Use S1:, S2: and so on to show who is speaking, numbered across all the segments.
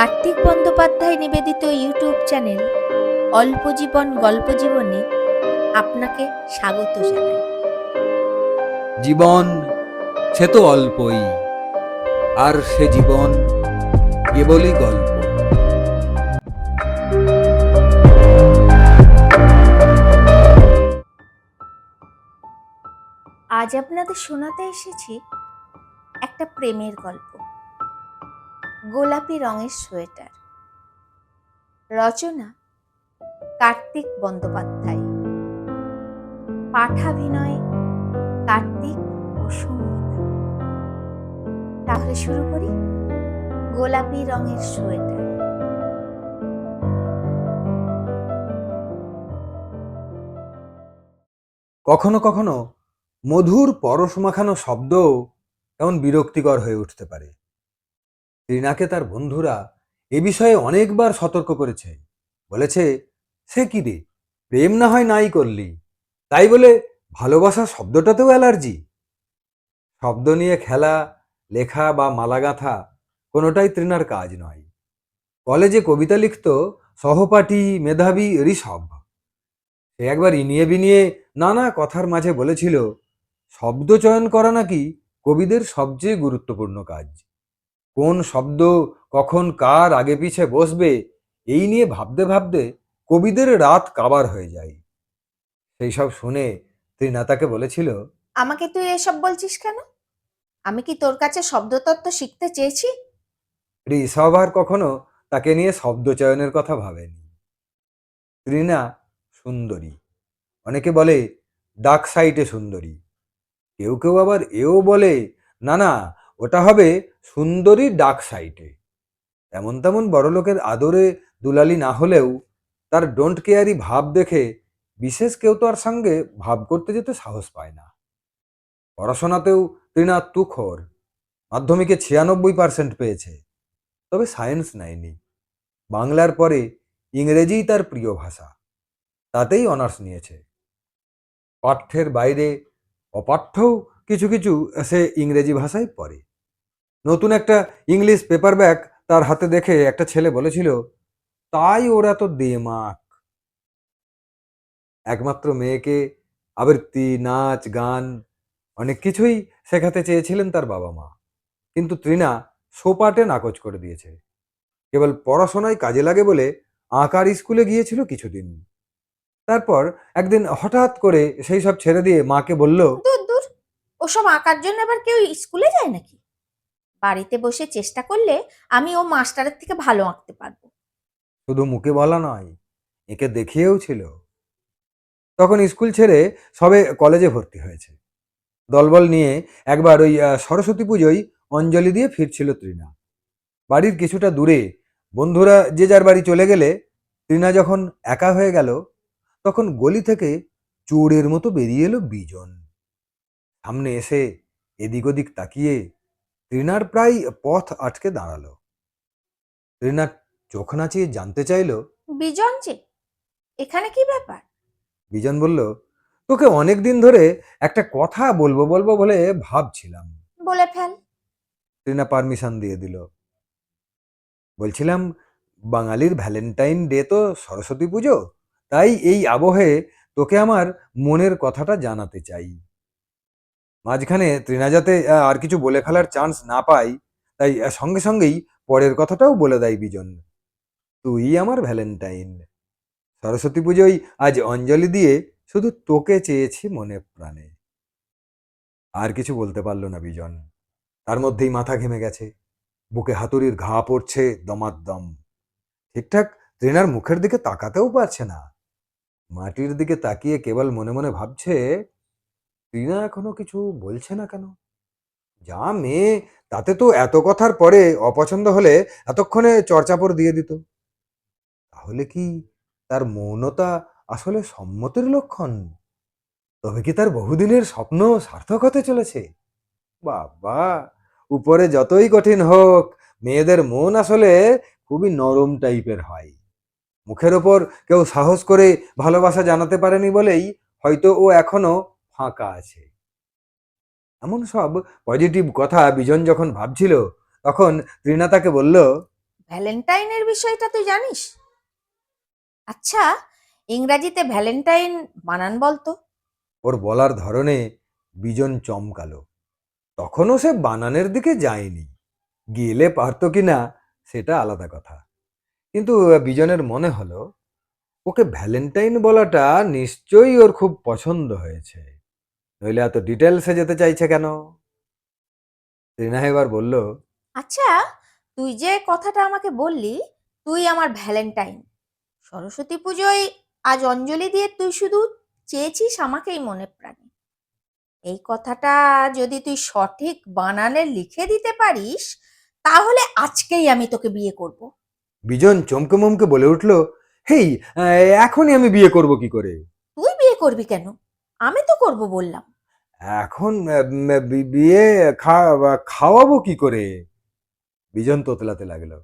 S1: কার্তিক বন্দ্যোপাধ্যায় নিবেদিত YouTube channel অল্প জীবন গল্প জীবনে আপনাকে স্বাগত জানাই।
S2: জীবন সে তো অল্পই, আর সে জীবন কেবলই গল্প।
S1: আজ আপনাদের শোনাতে এসেছি একটা প্রেমের গল্প, গোলাপি রঙের সোয়েটার। রচনা কার্তিক বন্দ্যোপাধ্যায়, পাঠাভিনয় কার্তিক ও সঙ্গীতা। তাহলে শুরু করি। গোলাপি রঙের সোয়েটার।
S2: কখনো কখনো মধুর পরশ মাখানো শব্দও এমন বিরক্তিকর হয়ে উঠতে পারে। রিনাকে তার বন্ধুরা এ বিষয়ে অনেকবার সতর্ক করেছে। বলেছে, সে কি রে, প্রেম না হয় নাই করলি, তাই বলে ভালোবাসা শব্দটাতেও অ্যালার্জি? শব্দ নিয়ে খেলা, লেখা বা মালা গাঁথা কোনোটাই তৃণার কাজ নয়। কলেজে কবিতা লিখত সহপাঠী মেধাবী ঋষভ। সে একবার ইনিয়ে বিনিয়ে নানা কথার মাঝে বলেছিল, শব্দ চয়ন করা নাকি কবিদের সবচেয়ে গুরুত্বপূর্ণ কাজ। কোন শব্দ কখন কার আগে পিছে বসবে এই নিয়ে ভাবতে ভাবতে কবিদের রাত কাবার হয়ে যায়। সেই সব শুনে তৃণা তাকে বলেছিল,
S1: আমাকে তুই এসব বলছিস কেন? আমি কি তোর কাছে শব্দতত্ত্ব শিখতে চেয়েছি?
S2: ঋষভ আর কখনো তাকে নিয়ে শব্দ চয়নের কথা ভাবেনি। তৃণা সুন্দরী, অনেকে বলে ডাক সাইটে সুন্দরী, কেউ কেউ আবার এও বলে, না না, ওটা হবে সুন্দরী ডাক সাইটে। এমন তেমন বড়লোকের আদরে দুলালি না হলেও তার ডোন্ট কেয়ারি ভাব দেখে বিশেষ কেউ তো আর সঙ্গে ভাব করতে যেতে সাহস পায় না। পড়াশোনাতেও তৃণা তুখোর। মাধ্যমিকে 96% পেয়েছে, তবে সায়েন্স নেয়নি। বাংলার পরে ইংরেজিই তার প্রিয় ভাষা, তাতেই অনার্স নিয়েছে। পাঠ্যের বাইরে অপাঠ্যও কিছু কিছু সে ইংরেজি ভাষায় পড়ে। নতুন একটা ইংলিশ পেপার ব্যাগ তার হাতে দেখে একটা ছেলে বলেছিল, তাই ওরা তো দেমাক। একমাত্র মেয়েকে আবৃত্তি, নাচ, গান অনেক কিছুই শেখাতে চেয়েছিলেন তার বাবা মা, কিন্তু তৃণা সোপাটে নাকচ করে দিয়েছে। কেবল পড়াশোনায় কাজে লাগে বলে আঁকার স্কুলে গিয়েছিল কিছুদিন। তারপর একদিন হঠাৎ করে সেই সব ছেড়ে দিয়ে মাকে বলল,
S1: দূর দূর, ওসব আঁকার জন্য আবার কেউ স্কুলে যায় নাকি? বাড়িতে বসে চেষ্টা করলে আমি ও মাস্টারের থেকে ভালো আঁকতে পারবো।
S2: শুধু মুখে বলা নয়, একে দেখিয়েও ছিল। তখন স্কুল ছেড়ে সবে কলেজে ভর্তি হয়েছে। দলবল নিয়ে একবার ওই সরস্বতী পুজোয় অঞ্জলি দিয়ে ফিরছিল তৃণা। বাড়ির কিছুটা দূরে বন্ধুরা যে যার বাড়ি চলে গেলে তৃণা যখন একা হয়ে গেল, তখন গলি থেকে চোরের মতো বেরিয়ে এলো বিজন। সামনে এসে এদিক ওদিক তাকিয়ে তৃণার প্রায় পথ আটকে দাঁড়ালো। তৃণা চোখ নাচিয়ে জানতে চাইল,
S1: বিজন যে, এখানে কি ব্যাপার?
S2: বিজন বলল, তোকে অনেক দিন ধরে একটা কথা বলবো বলবো বলে ভাবছিলাম।
S1: বলে ফেল।
S2: তৃণা পারমিশন দিয়ে দিল। বলছিলাম, বাঙালির ভ্যালেন্টাইন ডে তো সরস্বতী পুজো, তাই এই আবহে তোকে আমার মনের কথাটা জানাতে চাই। মাঝখানে তৃণা যাতে আর কিছু বলে ফেলার চান্স না পাই, তাই সঙ্গে সঙ্গেই পরের কথাটাও বলে দেয় বিজন। তুই আমার ভ্যালেন্টাইন। সরস্বতী পুজোয় আজ অঞ্জলি দিয়ে শুধু তোকে চেয়েছি মনে প্রাণে। আর কিছু বলতে পারল না বিজন। তার মধ্যেই মাথা ঘেমে গেছে, বুকে হাতুড়ির ঘা পড়ছে দমাদ্দম। ঠিকঠাক ট্রেনার মুখের দিকে তাকাতেও পারছে না। মাটির দিকে তাকিয়ে কেবল মনে মনে ভাবছে, ট্রিনা এখনো কিছু বলছে না কেন? যা মেয়ে, তাতে তো এত কথার পরে অপছন্দ হলে এতক্ষণে চড়চাপড় দিয়ে দিত। তাহলে কি তার মৌনতা আসলে সম্মতির লক্ষণ? তবে কি তার বহুদিনের স্বপ্ন সার্থক হতে চলেছে? বাবা, উপরে যতই কঠিন হোক, মেয়েদের মন আসলে খুবই নরম টাইপের হয়। মুখের ওপর কেউ সাহস করে ভালোবাসা জানাতে পারেনি বলেই হয়তো ও এখনো ফাঁকা আছে। এমন সব পজিটিভ কথা বিজন যখন ভাবছিল, তখন তৃণা তাকে বলল,
S1: ভ্যালেন্টাইনের বিষয়টা তুই জানিস? আচ্ছা, ইংরাজিতে ভ্যালেন্টাইন বানান বলতো।
S2: ওর বলার ধরনে বিজন চমকালো। তখনও সে বানানের দিকে যায়নি। গেলে পারতো কিনা সেটা আলাদা কথা। কিন্তু বিজনের মনে হলো ওকে ভ্যালেন্টাইন বলাটা নিশ্চয়ই ওর খুব পছন্দ হয়েছে, নইলে এত ডিটেলসে যেতে চাইছে কেন। রিনা এবার বলল,
S1: আচ্ছা, তুই যে কথাটা আমাকে বললি, তুই আমার ভ্যালেন্টাইন, সরস্বতী পুজোয় আজ অঞ্জলি দিয়ে তুই শুধু চেয়েছিস আমাকেই মনে প্রাণে। এই কথাটা যদি তুই সঠিক বানানে লিখে দিতে পারিস, তাহলে আজকেই আমি তোকে বিয়ে করব।
S2: বিজন চমকে মমকে বলে উঠল, হেই, এখনই আমি বিয়ে করব কি করে?
S1: তুই বিয়ে করবি কেন? আমি তো করব বললাম।
S2: এখন বিয়ে খাওয়াবো কি করে? বিজন তোতলাতে লাগলো।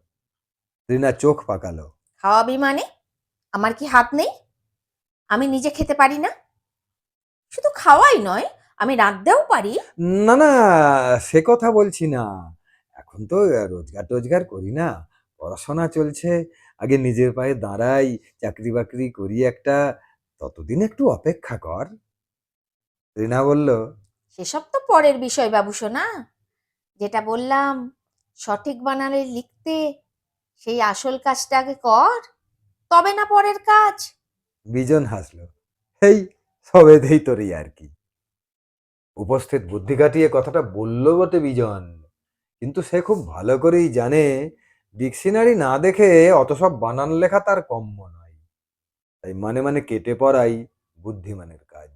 S2: রিনা চোখ পাকালো।
S1: খাওয়াবি মানে? আমার কি হাত নেই? আমি নিজে খেতে পারি না? শুধু খাওয়াই নয়, আমি রাঁধতেও পারি।
S2: না না, সে কথা বলছি না। এখন তো রোজগার টোজগার করি না, পড়াশোনা চলছে। আগে নিজের পায়ে দাঁড়াই, চাকরি বাকরি করি একটা, ততদিন একটু অপেক্ষা কর। রিনা বলল,
S1: সেসব তো পরের বিষয় বাবুসোনা। যেটা বললাম, সঠিক বানানে লিখতে, সেই আসল কাজটা আগে কর, তবে না পরের কাজ।
S2: বিজন হাসলো। হেই, সবেতেই তোরই আর কি। উপস্থিত বুদ্ধি কাটিয়ে কথাটা বলল বটে বিজন, কিন্তু সে খুব ভালো করেই জানে ডিকশনারি না দেখে অত সব বানান লেখা তার কম্য নয়। তাই মানে মানে কেটে পড়াই বুদ্ধিমানের কাজ।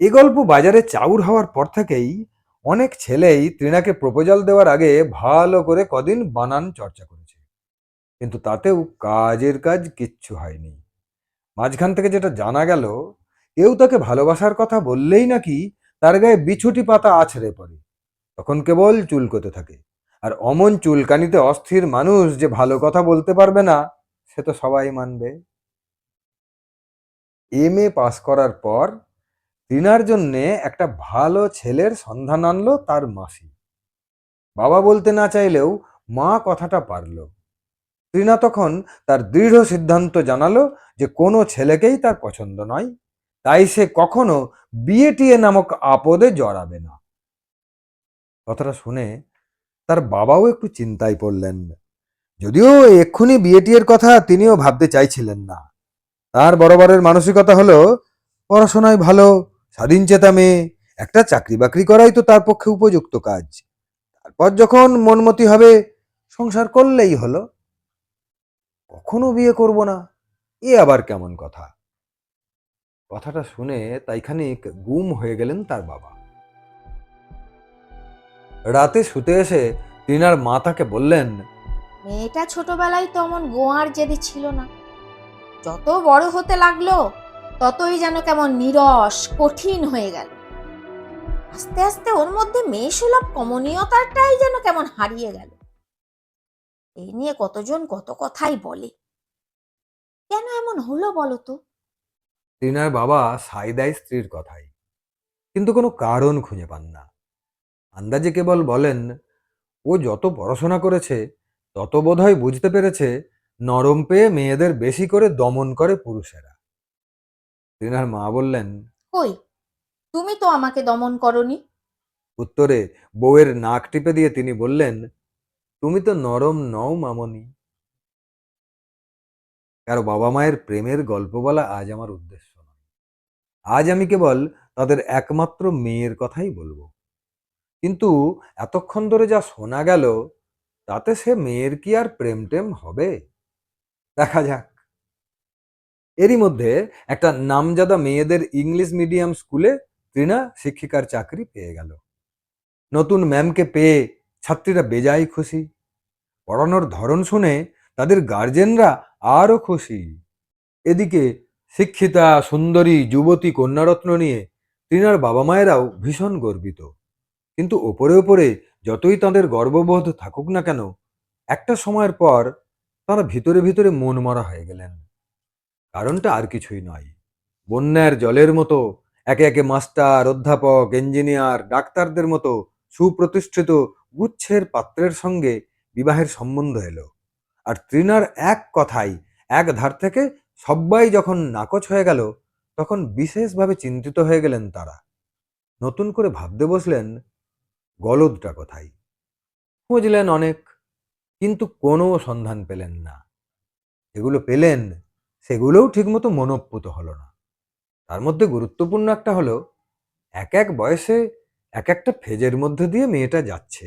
S2: এ গল্প বাজারে চাউর হওয়ার পর থেকেই অনেক ছেলেই তৃণাকে প্রপোজাল দেওয়ার আগে ভালো করে কদিন বানান চর্চা করেছে, কিন্তু তাতেও কাজের কাজ কিচ্ছু হয়নি। মাঝখান থেকে যেটা জানা গেল, কেউ তাকে ভালোবাসার কথা বললেই নাকি তার গায়ে বিছুটি পাতা আছড়ে পড়ে, তখন কেবল চুলকোতে থাকে। আর অমন চুলকানিতে অস্থির মানুষ যে ভালো কথা বলতে পারবে না, সে তো সবাই মানবে। এম এ পাস করার পর টিনার জন্যে একটা ভালো ছেলের সন্ধান আনলো তার মাসি। বাবা বলতে না চাইলেও মা কথাটা পারল। টিনা তখন তার দৃঢ় সিদ্ধান্ত জানালো যে কোনো ছেলেকেই তার পছন্দ নয়, তাই সে কখনো বিয়ে টিয়ে নামক আপদে জড়াবে না। কথাটা শুনে তার বাবাও একটু চিন্তায় পড়লেন, যদিও এক্ষুনি বিয়ে টিয়ের কথা তিনিও ভাবতে চাইছিলেন না। তার বরাবরের মানসিকতা হলো পড়াশোনায় ভালো, স্বাধীনচেতা মেয়ে, একটা চাকরি বাকরি করাই তো তার পক্ষে উপযুক্ত কাজ। তারপর যখন মনমতি হবে সংসার করলেই হলো। কখনো বিয়ে করব না, এ আবার কেমন কথা? কথাটা শুনে তাই খানিক গুম হয়ে গেলেন তার বাবা। রাতে শুতে এসে টিনার মা তাকে বললেন,
S1: মেয়েটা ছোটবেলায় তো অমন গোয়ার জেদি ছিল না। যত বড় হতে লাগলো, ততই যেন কেমন নীরস কঠিন হয়ে গেল। আস্তে আস্তে ওর মধ্যে মেয়েসুলভ কমনীয়তাটাই যেন কেমন হারিয়ে গেল। এই নিয়ে কতজন কত কথাই বলে। কেন এমন হলো বলো তো?
S2: টিনার বাবা সায় দেয় স্ত্রীর কথায়, কিন্তু কোনো কারণ খুঁজে পান না। আন্দাজে কেবল বলেন, ও যত পড়াশোনা করেছে তত বোধহয় বুঝতে পেরেছে নরম পেয়ে মেয়েদের বেশি করে দমন করে পুরুষেরা। টিনার মা বললেন,
S1: কই, তুমি তো আমাকে দমন করনি।
S2: উত্তরে বউয়ের নাক টিপে দিয়ে তিনি বললেন, তুমি তো নরম নও মামনি। কারো বাবা মায়ের প্রেমের গল্প বলা আজ আমার উদ্দেশ্য নয়। আজ আমি কেবল তাদের একমাত্র মেয়ের কথাই বলবো। কিন্তু এতক্ষণ ধরে যা শোনা গেল, তাতে সে মেয়ের কি আর প্রেম টেম হবে? দেখা যাক। এরই মধ্যে একটা নামজাদা মেয়েদের ইংলিশ মিডিয়াম স্কুলে ত্রিনা শিক্ষিকার চাকরি পেয়ে গেল। নতুন ম্যামকে পেয়ে ছাত্রীরা বেজায় খুশি। পড়ানোর ধরন শুনে তাদের গার্জেনরা আরো খুশি। এদিকে শিক্ষিতা সুন্দরী যুবতী কন্যারত্ন নিয়ে ত্রিনার বাবা মায়েরাও ভীষণ গর্বিত। কিন্তু ওপরে ওপরে যতই তাদের গর্ববোধ থাকুক না কেন, একটা সময়ের পর তারা ভিতরে ভিতরে মনমরা হয়ে গেলেন। কারণটা আর কিছুই নয়, বন্যার জলের মতো একে একে মাস্টার, অধ্যাপক, ইঞ্জিনিয়ার, ডাক্তারদের মতো সুপ্রতিষ্ঠিত গুচ্ছের পাত্রের সঙ্গে বিবাহের সম্বন্ধ এলো। আর তৃণার এক কথায় এক ধার থেকে সব্বাই যখন নাকচ হয়ে গেল, তখন বিশেষভাবে চিন্তিত হয়ে গেলেন তারা। নতুন করে ভাবতে বসলেন, গলদটা কোথায়? খুঁজলেন অনেক, কিন্তু কোনো সন্ধান পেলেন না। যেগুলো পেলেন সেগুলোও ঠিকমতো মনোঃপুত হলো না। তার মধ্যে গুরুত্বপূর্ণ একটা হলো, এক এক বয়সে এক একটা ফেজের মধ্যে দিয়ে মেয়েটা যাচ্ছে।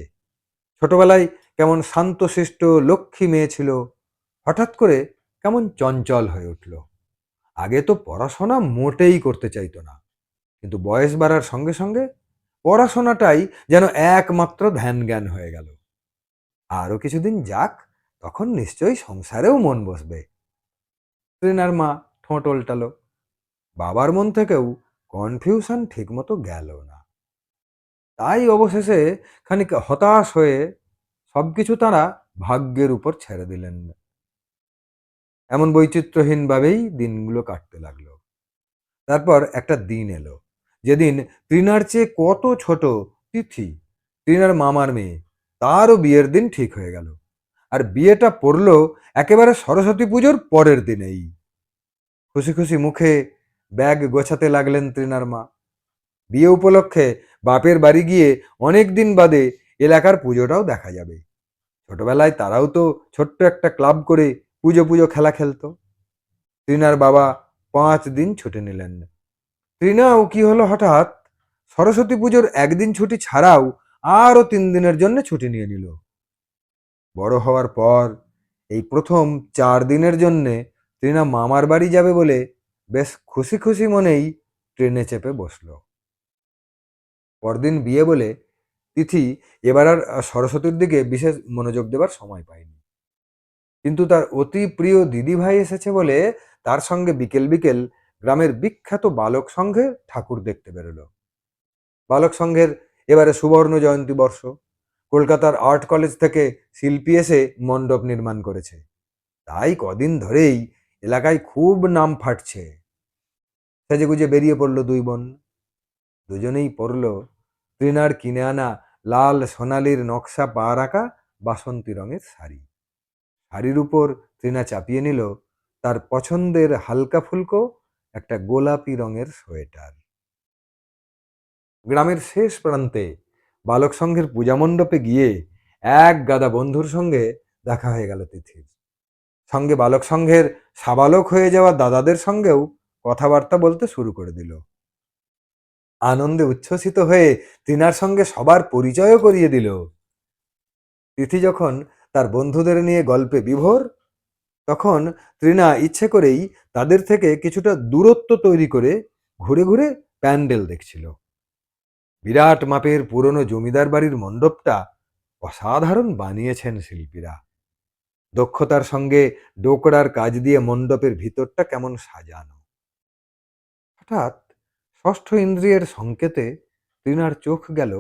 S2: ছোটবেলায় কেমন শান্তশিষ্ট লক্ষ্মী মেয়ে ছিল, হঠাৎ করে কেমন চঞ্চল হয়ে উঠল। আগে তো পড়াশোনা মোটেই করতে চাইতো না, কিন্তু বয়স বাড়ার সঙ্গে সঙ্গে পড়াশোনাটাই যেন একমাত্র ধ্যান জ্ঞান হয়ে গেল। আরও কিছুদিন যাক, তখন নিশ্চয়ই সংসারেও মন বসবে। ট্রেনার মা ঠোঁট ওল্টালো। বাবার মন থেকেও কনফিউশন ঠিকমতো গেল না। তাই অবশেষে খানিক হতাশ হয়ে সবকিছু তারা ভাগ্যের উপর ছেড়ে দিলেন। এমন বৈচিত্র্যহীনভাবেই দিনগুলো কাটতে লাগলো। তারপর একটা দিন এলো, যেদিন তৃণার চেয়ে কত ছোট তিথি, তৃণার মামার মেয়ে, তারও বিয়ের দিন ঠিক হয়ে গেল। আর বিয়েটা পড়লো একেবারে সরস্বতী পুজোর পরের দিনেই। খুশি খুশি মুখে ব্যাগ গোছাতে লাগলেন তৃণার মা। বিয়ে উপলক্ষে বাপের বাড়ি গিয়ে অনেক দিন বাদে এলাকার পুজোটাও দেখা যাবে। ছোটবেলায় তারাও তো ছোট্ট একটা ক্লাব করে পুজো পুজো খেলা খেলতো। তৃণার বাবা 5 দিন ছুটি নিলেন। তৃণাও কি হলো হঠাৎ, সরস্বতী পুজোর একদিন ছুটি ছাড়াও আরও 3 দিনের জন্য ছুটি নিয়ে নিল। বড় হওয়ার পর এই প্রথম 4 দিনের জন্যে তৃণা মামার বাড়ি যাবে বলে বেশ খুশি খুশি মনেই ট্রেনে চেপে বসলো। পরদিন বিয়ে বলে তিথি এবার আর সরস্বতীর দিকে বিশেষ মনোযোগ দেবার সময় পায়নি। কিন্তু তার অতি প্রিয় দিদিভাই এসেছে বলে তার সঙ্গে বিকেল বিকেল গ্রামের বিখ্যাত বালক সংঘে ঠাকুর দেখতে বেরোলো। বালক সংঘের এবারে সুবর্ণ জয়ন্তী বর্ষ। কলকাতার আর্ট কলেজ থেকে শিল্পী এসে মণ্ডপ নির্মাণ করেছে। তাই কদিন ধরেই এলাকায় খুব নাম ফাটছে। সেজেগুজে বেরিয়ে পড়লো দুই বোন। দুজনেই পরল তৃণার কিনে আনা লাল সোনালির নকশা পা রাখা বাসন্তী রঙের শাড়ি। শাড়ির উপর তৃণা চাপিয়ে নিল তার পছন্দের হালকা ফুলকো একটা গোলাপি রঙের সোয়েটার। গ্রামের শেষ প্রান্তে বালক সংঘের পূজা মণ্ডপে গিয়ে এক গাদা বন্ধুর সঙ্গে দেখা হয়ে গেল তিথির। সঙ্গে বালক সংঘের সাবালক হয়ে যাওয়া দাদাদের সঙ্গেও কথাবার্তা বলতে শুরু করে দিল। আনন্দে উচ্ছ্বসিত হয়ে তৃণার সঙ্গে সবার পরিচয়ও করিয়ে দিল। তিথি যখন তার বন্ধুদের নিয়ে গল্পে বিভোর, তখন তৃণা ইচ্ছে করেই তাদের থেকে কিছুটা দূরত্ব তৈরি করে ঘুরে ঘুরে প্যান্ডেল দেখছিল। বিরাট মাপের পুরনো জমিদার বাড়ির মণ্ডপটা অসাধারণ বানিয়েছেন শিল্পীরা। দক্ষতার সঙ্গে ডোকরার কাজ দিয়ে মণ্ডপের ভিতরটা কেমন সাজানো। হঠাৎ ষষ্ঠ ইন্দ্রিয়ের সংকেতে তৃণার চোখ গেল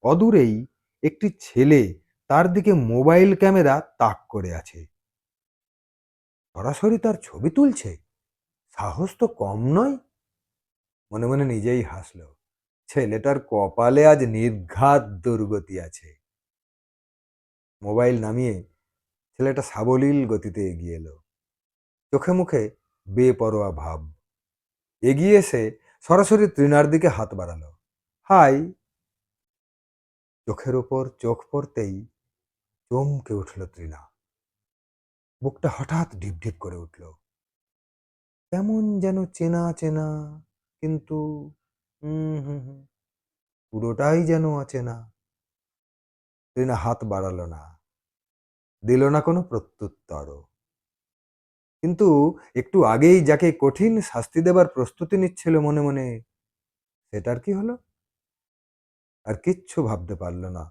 S2: অদূরেই একটি ছেলে তার দিকে মোবাইল ক্যামেরা তাক করে আছে। সরাসরি তার ছবি তুলছে, সাহস তো কম নয়। মনে মনে নিজেই হাসল। ছেলেটার কপালে আজ নির্ঘাত দুর্গতি আছে। মোবাইল নামিয়ে ছেলেটা সাবলীল গতিতে এগিয়ে এলো, চোখে মুখে বেপরোয়া ভাব। এগিয়ে এসে সরাসরি তৃণার দিকে হাত বাড়ালো। হাই। চোখের ওপর চোখ পড়তেই চমকে উঠল তৃণা। বুকটা হঠাৎ ঢিপ ঢিপ করে উঠল। কেমন যেন চেনা চেনা, কিন্তু হুম হুম হুম পুরোটাই যেন অচেনা। তৃণা হাত বাড়ালো না, দিল না কোনো প্রত্যুত্তরও। কিন্তু একটু আগেই যাকে কঠিন শাস্তি দেবার প্রস্তুতি নিচ্ছিল মনে মনে, সেটার কি হলো? আর কিচ্ছু ভাবতে পারল না।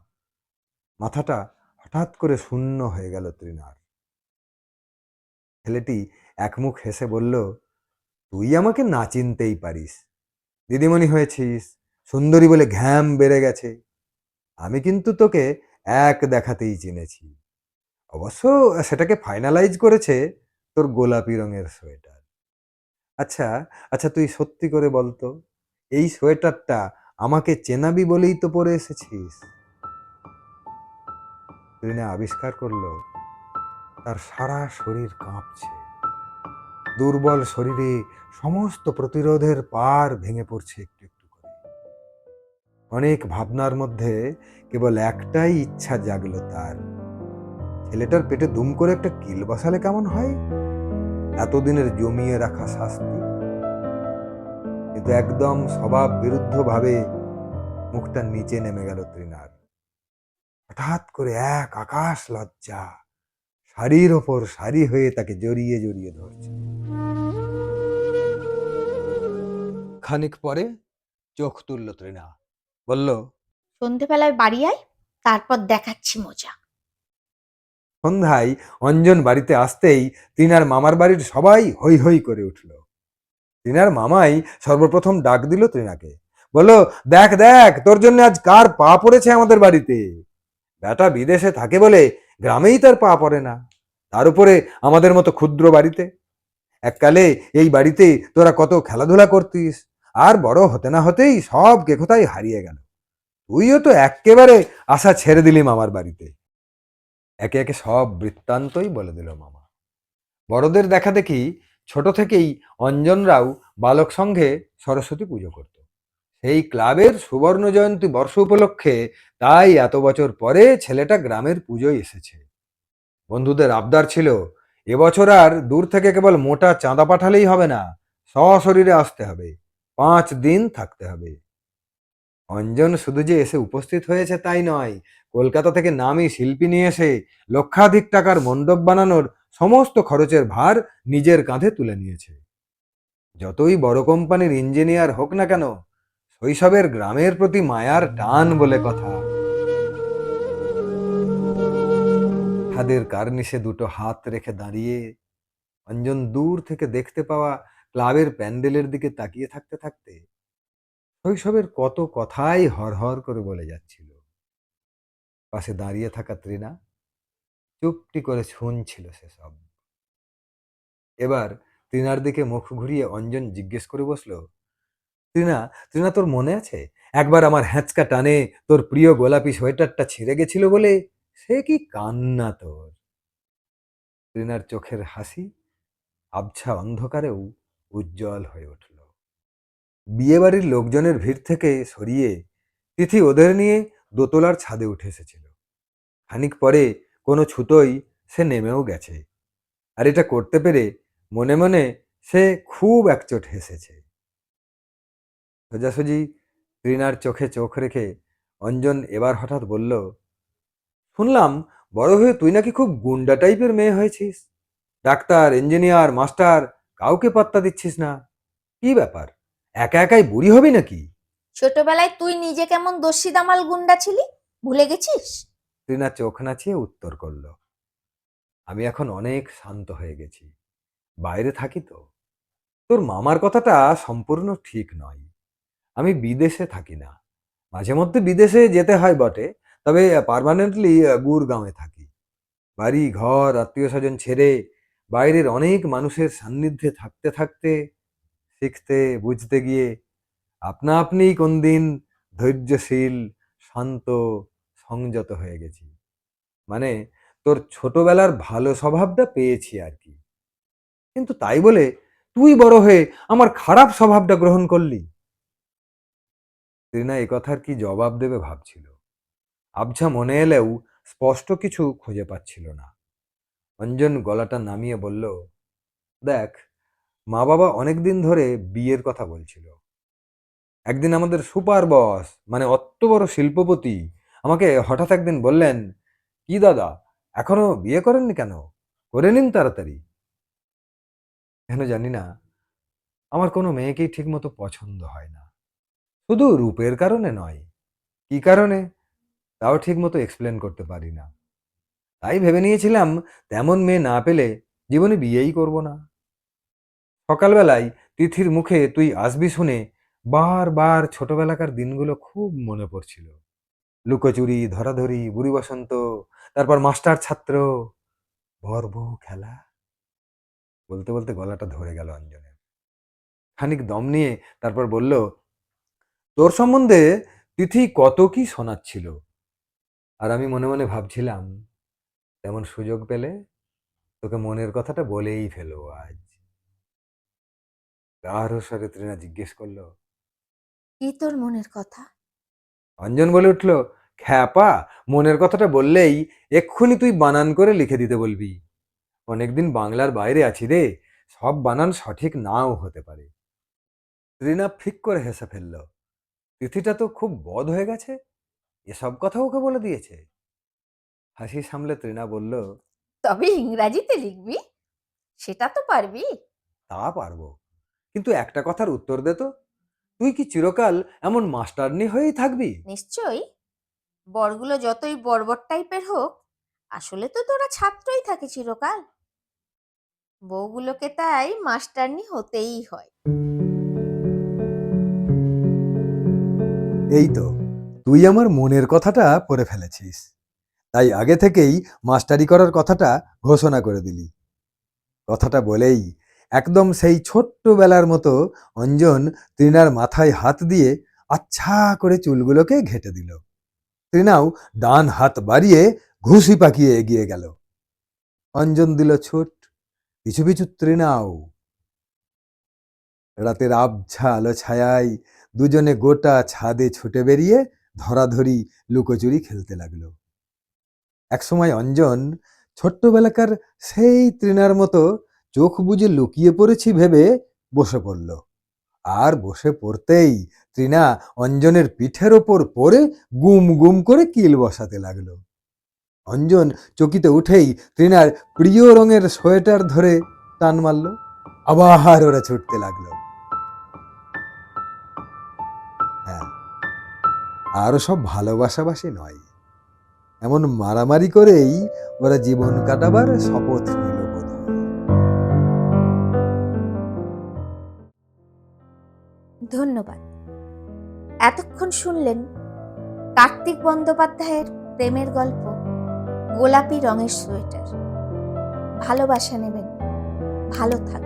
S2: মাথাটা হঠাৎ করে শূন্য হয়ে গেল তৃণার। ছেলেটি একমুখ হেসে বলল, তুই আমাকে না চিনতেই পারিস, দিদিমণি হয়েছিস, সুন্দরী বলে ঘ্যাম বেড়ে গেছে। আমি কিন্তু তোকে এক দেখাতেই চিনেছি। অবশ্য সেটাকে ফাইনালাইজ করেছে তোর গোলাপি রঙের সোয়েটার। আচ্ছা আচ্ছা, তুই সত্যি করে বলতো, এই সোয়েটারটা আমাকে চেনাবি বলেই তো পরে এসেছিস? তৃণা আবিষ্কার করলো তার সারা শরীর কাঁপছে। দুর্বল শরীরে সমস্ত প্রতিরোধের পার ভেঙে পড়ছে একটু একটু করে। অনেক ভাবনার মধ্যে কেবল একটাই ইচ্ছা জাগলো তার, ছেলেটার পেটে দুম করে একটা কিল বসালে কেমন হয়, এতদিনের জমিয়ে রাখা শাস্তি। কিন্তু একদম স্বভাব বিরুদ্ধ ভাবে মুখটা নিচে নেমে গেল তৃণার। হঠাৎ করে এক আকাশ লজ্জা শাড়ির ওপর শাড়ি হয়ে তাকে জড়িয়ে জড়িয়ে ধরছে। খানিক পরে চোখ তুলল তৃণা, বলল,
S1: সন্ধেবেলায় বাড়ি আয়, তারপর দেখাচ্ছি মজা।
S2: সন্ধ্যায় অঞ্জন বাড়িতে আসতেই তৃণার মামার বাড়ির সবাই হৈ হৈ করে উঠল। তৃণার মামাই সর্বপ্রথম ডাক দিল তৃণাকে, বলল, দেখ দেখ তোর জন্য আজ কার পা পড়েছে আমাদের বাড়িতে। বেটা বিদেশে থাকে বলে গ্রামেই তার পা পড়ে না, তার উপরে আমাদের মতো ক্ষুদ্র বাড়িতে। এককালে এই বাড়িতে তোরা কত খেলাধুলা করতিস, আর বড় হতে না হতেই সব কে কোথায় হারিয়ে গেল। তুইও তো একেবারে আশা ছেড়ে দিলি মামার বাড়িতে। একে একে সব বৃত্তান্তই বলে দিল মামা। বড়দের দেখা দেখি ছোট থেকেই অঞ্জনরাও বালক সংঘে সরস্বতী পুজো করত। সেই ক্লাবের সুবর্ণ জয়ন্তী বর্ষ উপলক্ষে তাই এত বছর পরে ছেলেটা গ্রামের পুজোয় এসেছে। বন্ধুদের আবদার ছিল, এবছর আর দূর থেকে কেবল মোটা চাঁদা পাঠালেই হবে না, সশরীরে আসতে হবে, 5 দিন থাকতে হবে। অঞ্জন শুধু যে এসে উপস্থিত হয়েছে তাই নয়, কলকাতা থেকে নামী শিল্পী নিয়ে এসে লক্ষাধিক টাকার মণ্ডপ বানানোর সমস্ত খরচের ভার নিজের কাঁধে তুলে নিয়েছে। যতই বড় কোম্পানির ইঞ্জিনিয়ার হোক না কেন, শৈশবের গ্রামের প্রতি মায়ার টান বলে কথা। ছাদের কার্নিশে দুটো হাত রেখে দাঁড়িয়ে অঞ্জন দূর থেকে দেখতে পাওয়া ক্লাবের প্যান্ডেলের দিকে তাকিয়ে থাকতে থাকতে শৈশবের কত কথাই হরহর করে বলে যাচ্ছিল। পাশে দাঁড়িয়ে থাকা তৃণা চুপটি করে শুনছিল সেসব। এবার তৃণার দিকে মুখ ঘুরিয়ে অঞ্জন জিজ্ঞেস করে বসলো, তৃণা, তৃণা তোর মনে আছে একবার আমার হ্যাঁচকা টানে তোর প্রিয় গোলাপি সোয়েটারটা ছিঁড়ে গেছিল বলে? সে কি কান্না তোর! তৃণার চোখের হাসি আবছা অন্ধকারেও উজ্জ্বল হয়ে উঠল। বিয়েবাড়ির লোকজনের ভিড় থেকে সরিয়ে তিথি ওদের নিয়ে দোতলার ছাদে উঠে এসেছিল। খানিক পরে কোনো ছুতোয় সে নেমেও গেছে, আর এটা করতে পেরে মনে মনে সে খুব একচোট হেসেছে। সোজাসুজি তৃণার চোখে চোখ রেখে অঞ্জন এবার হঠাৎ বলল, শুনলাম বড় হয়ে তুই নাকি খুব গুন্ডা টাইপের মেয়ে হয়েছিস, ডাক্তার, ইঞ্জিনিয়ার, মাস্টার, কাউকে পাত্তা দিচ্ছিস না। কি ব্যাপার, একা একাই বুড়ি হবি নাকি?
S1: ছোটবেলায় তুই নিজে কেমন দস্যি দামাল গুন্ডা ছিলি, ভুলে গেছিস?
S2: তৃণা চোখ নাচিয়ে উত্তর করল, আমি এখন অনেক শান্ত হয়ে গেছি, বাইরে থাকি তো। তোর মামার কথাটা সম্পূর্ণ ঠিক নয়, আমি বিদেশে থাকি না, মাঝে মধ্যে বিদেশে যেতে হয় বটে, তবে পার্মানেন্টলি গুড়গাঁওয়ে থাকি। বাড়ি ঘর আত্মীয় স্বজন ছেড়ে বাইরের অনেক মানুষের সান্নিধ্যে থাকতে থাকতে শিখতে বুঝতে গিয়ে আপনা আপনিই কোন দিন ধৈর্যশীল, শান্ত, সংযত হয়ে গেছি। মানে তোর ছোটবেলার ভালো স্বভাবটা পেয়েছি আর কি। কিন্তু তাই বলে তুই বড় হয়ে আমার খারাপ স্বভাবটা গ্রহণ করলি? তৃণা এ কথার কি জবাব দেবে ভাবছিল। আবছা মনে এলেও স্পষ্ট কিছু খুঁজে পাচ্ছিল না। অঞ্জন গলাটা নামিয়ে বলল, দেখ, মা বাবা অনেকদিন ধরে বিয়ের কথা বলছিল। একদিন আমাদের সুপার বস, মানে অত বড় শিল্পপতি, আমাকে হঠাৎ একদিন বললেন, কি দাদা, এখনো বিয়ে করেননি কেন, করে নিন তাড়াতাড়ি। কেন জানি না, আমার কোনো মেয়েকেই ঠিক মতো পছন্দ হয় না। শুধু রূপের কারণে নয়, কি কারণে তাও ঠিক মতো এক্সপ্লেন করতে পারি না। তাই ভেবে নিয়েছিলাম তেমন মেয়ে না পেলে জীবনে বিয়েই করব না। সকালবেলায় তিথির মুখে তুই আসবি শুনে বারবার ছোটবেলাকার দিনগুলো খুব মনে পড়ছিল। লুকোচুরি, ধরাধরি, বুড়ি বসন্ত, তারপর মাস্টার ছাত্র, ভর বউ খেলা। বলতে বলতে গলাটা ধরে গেল অঞ্জনের। খানিক দম নিয়ে তারপর বলল, তোর সম্বন্ধে তিথি কত কি শোনাচ্ছিল, আর আমি মনে মনে ভাবছিলাম তেমন সুযোগ পেলে তোকে মনের কথাটা বলেই ফেলবো আজ। গাঢ় স্বরে তৃণা জিজ্ঞেস করলো,
S1: কি তোর মনের কথা?
S2: অঞ্জন বলে উঠল, খ্যাপা, মনের কথাটা বললেই এক্ষুনি তুই বানান করে লিখে দিতে বলবি। অনেকদিন বাংলার বাইরে আছি রে, সব বানান সঠিক নাও হতে পারে। তৃণা ফিক করে হেসে ফেলল। তিথিটা তো খুব বদ হয়ে গেছে, এসব কথা ওকে বলে দিয়েছে। হাসি সামলে তৃণা বলল,
S1: তবে ইংরাজিতে লিখবি, সেটা তো পারবি।
S2: তা পারবো, কিন্তু একটা কথার উত্তর দে তো, তুই কি চিরকাল এমন মাস্টারনি হয়েই থাকবি?
S1: নিশ্চয়ই। বরগুলো যতই বর্বর টাইপের হোক, আসলে তো তোরা ছাত্রই থাকে চিরকাল। বউগুলোকে তাই মাস্টারনি হতেই হয়।
S2: এই তো, তুই আমার মনের কথাটা পড়ে ফেলেছিস, তাই আগে থেকেই মাস্টারি করার কথাটা ঘোষণা করে দিলি। কথাটা বলেই একদম সেই ছোট্টবেলার মতো অঞ্জন তৃণার মাথায় হাত দিয়ে আচ্ছা করে চুলগুলোকে ঘেঁটে দিল। তৃণাও ডান হাত বাড়িয়ে ঘুষি পাকিয়ে এগিয়ে গেল। অঞ্জন দিল ছুট, পিছু পিছু তৃণাও। রাতের আবছা আলো ছায়ায় দুজনে গোটা ছাদে ছুটে বেরিয়ে ধরাধরি লুকোচুরি খেলতে লাগলো। একসময় অঞ্জন ছোট্টবেলাকার সেই তৃণার মতো চোখ বুজে লুকিয়ে পড়েছি ভেবে বসে পড়ল। আর বসে পড়তেই তৃণা অঞ্জনের পিঠের ওপর পড়ে গুম গুম করে কিল বসাতে লাগলো। অঞ্জন চকিতে উঠেই তৃণার প্রিয় রঙের সোয়েটার ধরে টান মারল। আবার ওরা ছুটতে লাগলো। হ্যাঁ, আরো সব ভালোবাসাবাসি নয়, এমন মারামারি করেই ওরা জীবন কাটাবার শপথ নিল বোধহয়।
S1: ধন্যবাদ। এতক্ষণ শুনলেন কার্তিক বন্দ্যোপাধ্যায়ের প্রেমের গল্প গোলাপি রঙের সোয়েটার। ভালোবাসা নেবেন, ভালো থাকবেন।